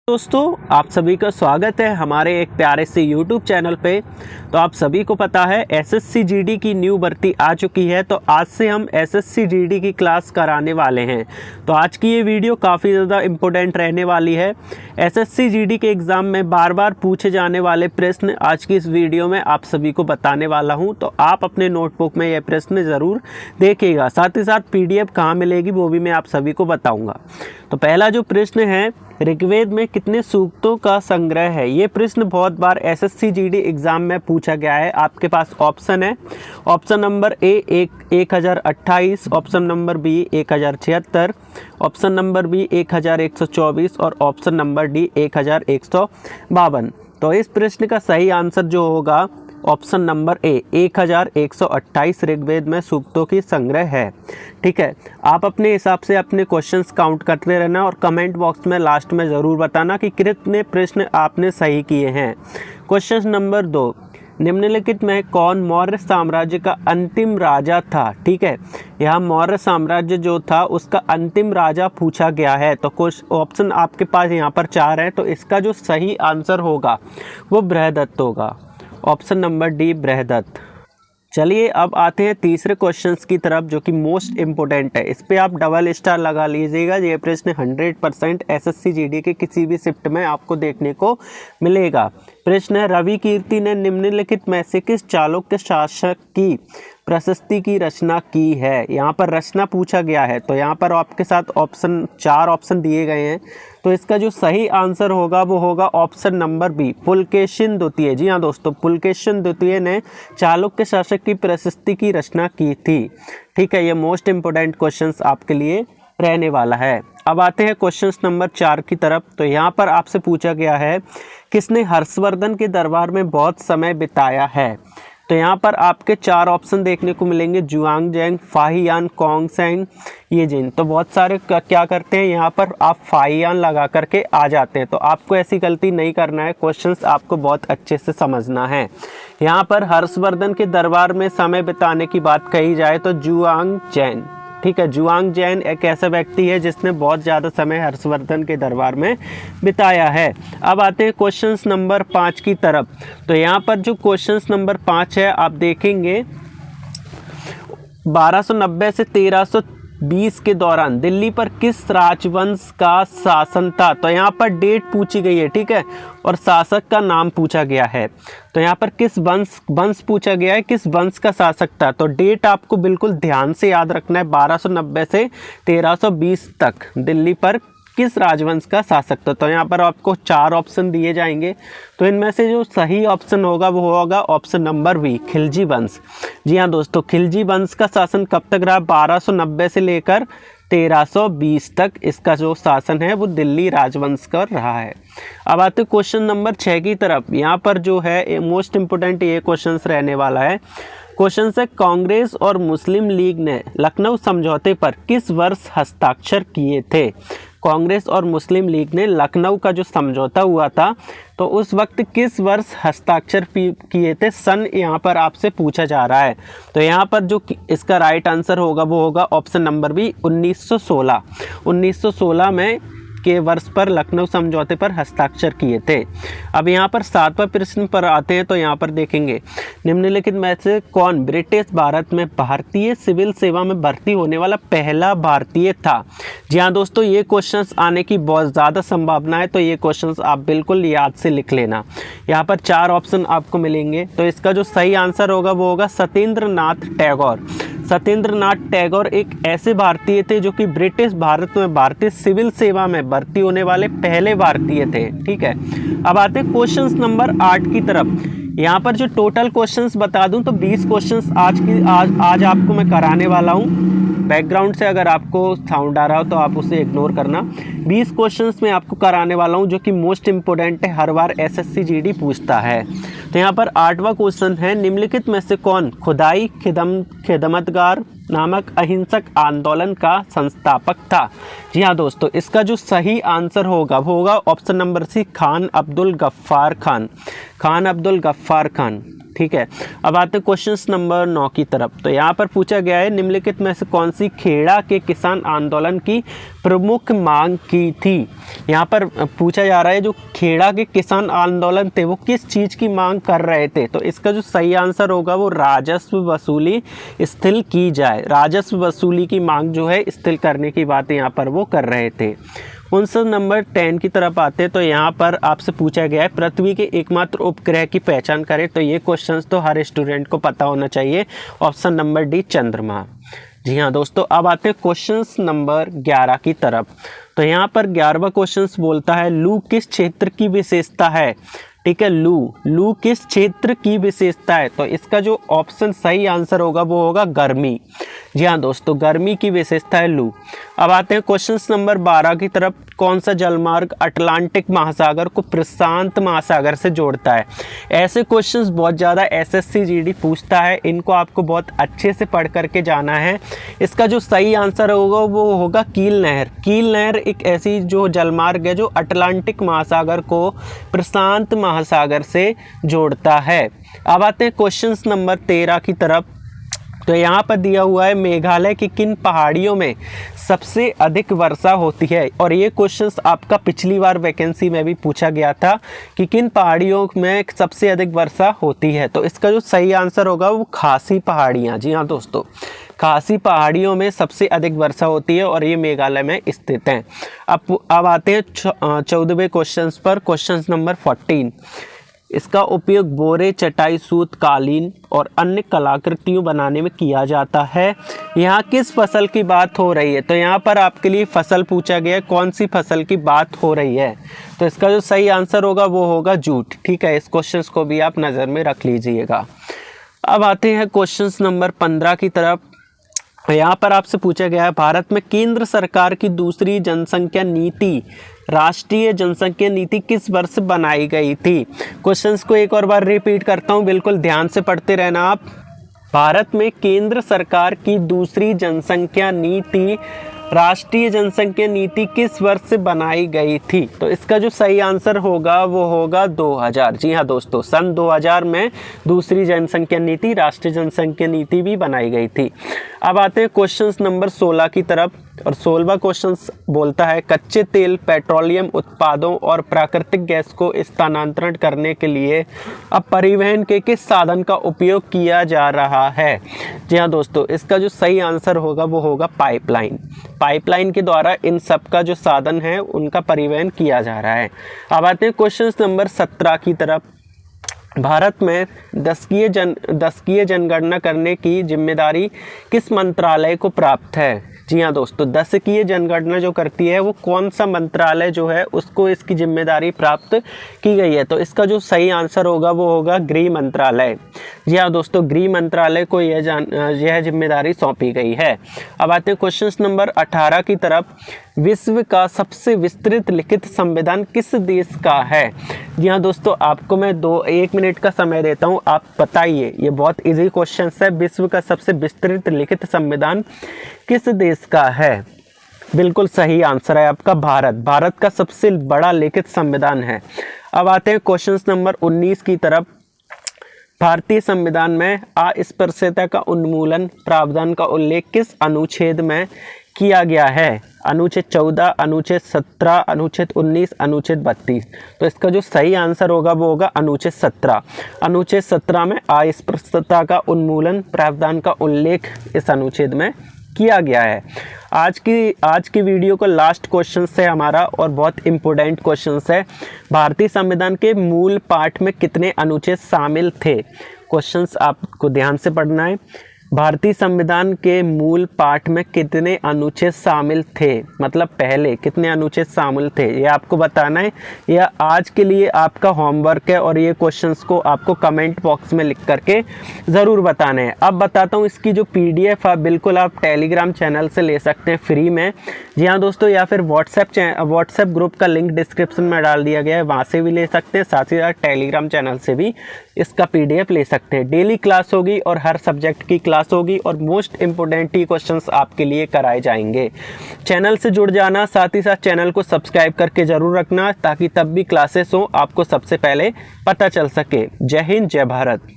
दोस्तों, आप सभी का स्वागत है हमारे एक प्यारे से YouTube चैनल पे। तो आप सभी को पता है एसएससी जीडी की न्यू भर्ती आ चुकी है। तो आज से हम एसएससी जीडी की क्लास कराने वाले हैं। तो आज की ये वीडियो काफ़ी ज़्यादा इम्पोर्टेंट रहने वाली है। एसएससी जीडी के एग्ज़ाम में बार बार पूछे जाने वाले प्रश्न आज की इस वीडियो में आप सभी को बताने वाला हूँ। तो आप अपने नोटबुक में यह प्रश्न ज़रूर देखिएगा। साथ ही साथ PDF कहाँ मिलेगी वो भी मैं आप सभी को बताऊँगा। तो पहला जो प्रश्न है, ऋग्वेद में कितने सूक्तों का संग्रह है। ये प्रश्न बहुत बार एसएससी जीडी एग्जाम में पूछा गया है। आपके पास ऑप्शन है, option number A 1028, option number B 1076, option number B 1124 और ऑप्शन नंबर डी 1152। तो इस प्रश्न का सही आंसर जो होगा ऑप्शन नंबर ए 1128 ऋग्वेद में सूक्तों की संग्रह है। ठीक है, आप अपने हिसाब से अपने क्वेश्चंस काउंट करते रहना और कमेंट बॉक्स में लास्ट में ज़रूर बताना कि कितने प्रश्न आपने सही किए हैं। क्वेश्चन नंबर 2, निम्नलिखित में कौन मौर्य साम्राज्य का अंतिम राजा था। ठीक है, यहाँ मौर्य साम्राज्य जो था उसका अंतिम राजा पूछा गया है। तो कुछ ऑप्शन आपके पास यहाँ पर 4 हैं। तो इसका जो सही आंसर होगा वो बृहदत्त होगा, ऑप्शन नंबर डी बृहदत्त। चलिए अब आते हैं तीसरे क्वेश्चंस की तरफ जो कि मोस्ट इम्पोर्टेंट है। इस पे आप डबल स्टार लगा लीजिएगा। ये प्रश्न 100% एसएससी जीडी के किसी भी शिफ्ट में आपको देखने को मिलेगा। प्रश्न है, रवि कीर्ति ने निम्नलिखित में से किस चालुक्य शासक की प्रशस्ति की रचना की है। यहाँ पर रचना पूछा गया है। तो यहाँ पर आपके साथ 4 ऑप्शन दिए गए हैं। तो इसका जो सही आंसर होगा वो होगा ऑप्शन नंबर बी पुलकेशिन द्वितीय। जी हाँ दोस्तों, पुलकेशिन द्वितीय ने चालुक्य शासक की प्रशस्ति की रचना की थी। ठीक है, ये मोस्ट इम्पोर्टेंट क्वेश्चंस आपके लिए रहने वाला है। अब आते हैं क्वेश्चन नंबर 4 की तरफ। तो यहाँ पर आपसे पूछा गया है, किसने हर्षवर्धन के दरबार में बहुत समय बिताया है। तो यहाँ पर आपके 4 ऑप्शन देखने को मिलेंगे, जुआंगजेंग, फाहियान, कोंगसेंग, ये जिन। तो बहुत सारे क्या करते हैं, यहाँ पर आप फाहियान लगा करके आ जाते हैं। तो आपको ऐसी गलती नहीं करना है, क्वेश्चंस आपको बहुत अच्छे से समझना है। यहाँ पर हर्षवर्धन के दरबार में समय बिताने की बात कही जाए तो जुआंगजेन। ठीक है, जुआंगजेन एक ऐसा व्यक्ति है जिसने बहुत ज़्यादा समय हर्षवर्धन के दरबार में बिताया है। अब आते हैं क्वेश्चन नंबर 5 की तरफ। तो यहाँ पर जो क्वेश्चन नंबर 5 है, आप देखेंगे 1290 से 1320 के दौरान दिल्ली पर किस राजवंश का शासन था। तो यहाँ पर डेट पूछी गई है। ठीक है, और शासक का नाम पूछा गया है। तो यहाँ पर किस वंश पूछा गया है, किस वंश का शासक था। तो डेट आपको बिल्कुल ध्यान से याद रखना है, 1290 से 1320 तक दिल्ली पर किस राजवंश का शासक था। तो यहाँ पर आपको 4 ऑप्शन दिए जाएंगे। तो इनमें से जो सही ऑप्शन होगा वो होगा ऑप्शन नंबर बी खिलजी वंश। जी हाँ दोस्तों, खिलजी वंश का शासन कब तक रहा, 1290 से लेकर 1320 तक इसका जो शासन है वो दिल्ली राजवंश का रहा है। अब आते क्वेश्चन नंबर 6 की तरफ। यहाँ पर जो है मोस्ट इम्पोर्टेंट ये क्वेश्चन रहने वाला है। क्वेश्चन से, कांग्रेस और मुस्लिम लीग ने लखनऊ समझौते पर किस वर्ष हस्ताक्षर किए थे। कांग्रेस और मुस्लिम लीग ने लखनऊ का जो समझौता हुआ था तो उस वक्त किस वर्ष हस्ताक्षर किए थे, सन यहाँ पर आपसे पूछा जा रहा है। तो यहाँ पर जो इसका राइट आंसर होगा वो होगा ऑप्शन नंबर बी 1916। 1916 में के वर्ष पर लखनऊ समझौते पर हस्ताक्षर किए थे। अब यहाँ पर 7वां प्रश्न पर आते हैं। तो यहाँ पर देखेंगे, निम्नलिखित में से कौन ब्रिटिश भारत में भारतीय सिविल सेवा में भर्ती होने वाला पहला भारतीय था। जी हाँ दोस्तों, ये क्वेश्चंस आने की बहुत ज़्यादा संभावना है। तो ये क्वेश्चंस आप बिल्कुल याद से लिख लेना। यहाँ पर 4 ऑप्शन आपको मिलेंगे। तो इसका जो सही आंसर होगा वो होगा सत्येंद्र नाथ टैगोर। सत्येंद्र नाथ टैगोर एक ऐसे भारतीय थे जो कि ब्रिटिश भारत में भारतीय सिविल सेवा में भर्ती होने वाले पहले भारतीय थे। ठीक है, अब आते हैं क्वेश्चन नंबर 8 की तरफ। यहाँ पर जो टोटल क्वेश्चंस बता दूं तो 20 क्वेश्चंस आज आपको मैं कराने वाला हूँ। बैकग्राउंड से अगर आपको साउंड आ रहा हो तो आप उसे इग्नोर करना। 20 क्वेश्चंस मैं आपको कराने वाला हूँ जो कि मोस्ट इम्पोर्टेंट है, हर बार एसएससी जीडी पूछता है। तो यहाँ पर 8वां क्वेश्चन है, निम्नलिखित में से कौन खुदाई खिदमतगार नामक अहिंसक आंदोलन का संस्थापक था। जी हाँ दोस्तों, इसका जो सही आंसर होगा वो होगा option number C Khan Abdul Ghaffar Khan. Khan Abdul Ghaffar Khan. ठीक है। अब आते हैं क्वेश्चन नंबर 9 की तरफ। तो यहाँ पर पूछा गया है निम्नलिखित में से कौन सी खेड़ा के किसान आंदोलन की प्रमुख मांग की थी। यहाँ पर पूछा जा रहा है जो खेड़ा के किसान आंदोलन थे वो किस चीज़ की मांग कर रहे थे। तो इसका जो सही आंसर होगा वो राजस्व वसूली स्थिर की जाए। राजस्व वसूली की मांग जो है स्थिर करने की बात यहाँ पर वो कर रहे थे। क्वेश्चन नंबर 10 की तरफ आते हैं। तो यहाँ पर आपसे पूछा गया है पृथ्वी के एकमात्र उपग्रह की पहचान करें। तो ये क्वेश्चंस तो हर स्टूडेंट को पता होना चाहिए। ऑप्शन नंबर डी चंद्रमा। जी हाँ दोस्तों, अब आते हैं क्वेश्चंस नंबर 11 की तरफ। तो यहाँ पर 11वां क्वेश्चंस बोलता है लू किस क्षेत्र की विशेषता है। ठीक है, लू किस क्षेत्र की विशेषता है। तो इसका जो ऑप्शन सही आंसर होगा वो होगा गर्मी। जी हाँ दोस्तों, गर्मी की विशेषता है लू। अब आते हैं क्वेश्चन नंबर 12 की तरफ। कौन सा जलमार्ग अटलांटिक महासागर को प्रशांत महासागर से जोड़ता है। ऐसे क्वेश्चंस बहुत ज़्यादा एसएससी जीडी पूछता है, इनको आपको बहुत अच्छे से पढ़ करके जाना है। इसका जो सही आंसर होगा वो होगा कील नहर। कील नहर एक ऐसी जो जलमार्ग है जो अटलांटिक महासागर को प्रशांत महासागर से जोड़ता है। अब आते हैं क्वेश्चन नंबर 13 की तरफ। तो यहाँ पर दिया हुआ है मेघालय की किन पहाड़ियों में सबसे अधिक वर्षा होती है। और ये क्वेश्चंस आपका पिछली बार वैकेंसी में भी पूछा गया था कि किन पहाड़ियों में सबसे अधिक वर्षा होती है। तो इसका जो सही आंसर होगा वो खासी पहाड़ियाँ। जी हाँ दोस्तों, खासी पहाड़ियों में सबसे अधिक वर्षा होती है और ये मेघालय में स्थित हैं। अब आते हैं 14वें क्वेश्चन पर। Question number 14। इसका उपयोग बोरे, चटाई, सूत, कालीन और अन्य कलाकृतियों बनाने में किया जाता है। यहाँ किस फसल की बात हो रही है। तो यहाँ पर आपके लिए फसल पूछा गया है, कौन सी फसल की बात हो रही है। तो इसका जो सही आंसर होगा वो होगा जूट। ठीक है, इस क्वेश्चन को भी आप नज़र में रख लीजिएगा। अब आते हैं क्वेश्चन नंबर 15 की तरफ। यहाँ पर आपसे पूछा गया है भारत में केंद्र सरकार की दूसरी जनसंख्या नीति, राष्ट्रीय जनसंख्या नीति किस वर्ष बनाई गई थी। क्वेश्चंस को एक और बार रिपीट करता हूँ, बिल्कुल ध्यान से पढ़ते रहना आप। भारत में केंद्र सरकार की दूसरी जनसंख्या नीति, राष्ट्रीय जनसंख्या नीति किस वर्ष से बनाई गई थी। तो इसका जो सही आंसर होगा वो होगा 2000। जी हाँ दोस्तों, सन 2000 में दूसरी जनसंख्या नीति, राष्ट्रीय जनसंख्या नीति भी बनाई गई थी। अब आते हैं क्वेश्चन नंबर 16 की तरफ। और 16वां क्वेश्चन बोलता है कच्चे तेल, पेट्रोलियम उत्पादों और प्राकृतिक गैस को स्थानांतरण करने के लिए अब परिवहन के किस साधन का उपयोग किया जा रहा है। जी हाँ दोस्तों, इसका जो सही आंसर होगा वो होगा पाइपलाइन। पाइपलाइन के द्वारा इन सब का जो साधन है उनका परिवहन किया जा रहा है। अब आते हैं क्वेश्चन नंबर 17 की तरफ। भारत में दशकीय जनगणना करने की जिम्मेदारी किस मंत्रालय को प्राप्त है। जी हाँ दोस्तों, दशकीय जनगणना जो करती है वो कौन सा मंत्रालय जो है उसको इसकी जिम्मेदारी प्राप्त की गई है। तो इसका जो सही आंसर होगा वो होगा गृह मंत्रालय। जी हाँ दोस्तों, गृह मंत्रालय को यह जिम्मेदारी सौंपी गई है। अब आते हैं क्वेश्चन नंबर 18 की तरफ। विश्व का सबसे विस्तृत लिखित संविधान किस देश का है। जी हाँ दोस्तों, आपको मैं 1 मिनट का समय देता हूँ, आप बताइए। ये बहुत इजी क्वेश्चन है। विश्व का सबसे विस्तृत लिखित संविधान किस देश का है। बिल्कुल सही आंसर है आपका भारत। भारत का सबसे बड़ा लिखित संविधान है। अब आते हैं क्वेश्चन नंबर 19 की तरफ। भारतीय संविधान में अस्पृश्यता का उन्मूलन प्रावधान का उल्लेख किस अनुच्छेद में किया गया है। अनुच्छेद 14, अनुच्छेद 17, अनुच्छेद 19, अनुच्छेद 32। तो इसका जो सही आंसर होगा वो होगा अनुच्छेद 17। अनुच्छेद 17 में अस्पृश्यता का उन्मूलन प्रावधान का उल्लेख इस अनुच्छेद में किया गया है। आज की वीडियो का लास्ट क्वेश्चन है हमारा और बहुत इम्पोर्टेंट क्वेश्चन है। भारतीय संविधान के मूल पाठ में कितने अनुच्छेद शामिल थे। क्वेश्चंस आपको ध्यान से पढ़ना है। भारतीय संविधान के मूल पाठ में कितने अनुच्छेद शामिल थे, मतलब पहले कितने अनुच्छेद शामिल थे, ये आपको बताना है। यह आज के लिए आपका होमवर्क है और ये क्वेश्चंस को आपको कमेंट बॉक्स में लिख करके ज़रूर बताना है। अब बताता हूँ इसकी जो PDF है बिल्कुल आप टेलीग्राम चैनल से ले सकते हैं फ्री में। जी हाँ दोस्तों, या फिर व्हाट्सएप ग्रुप का लिंक डिस्क्रिप्शन में डाल दिया गया है, वहाँ से भी ले सकते हैं। साथ ही साथ टेलीग्राम चैनल से भी इसका PDF ले सकते हैं। डेली क्लास होगी और हर सब्जेक्ट की क्लास होगी और मोस्ट इंपोर्टेंट ही क्वेश्चंस आपके लिए कराए जाएंगे। चैनल से जुड़ जाना, साथ ही साथ चैनल को सब्सक्राइब करके जरूर रखना ताकि तब भी क्लासेस हो आपको सबसे पहले पता चल सके। जय हिंद, जय भारत।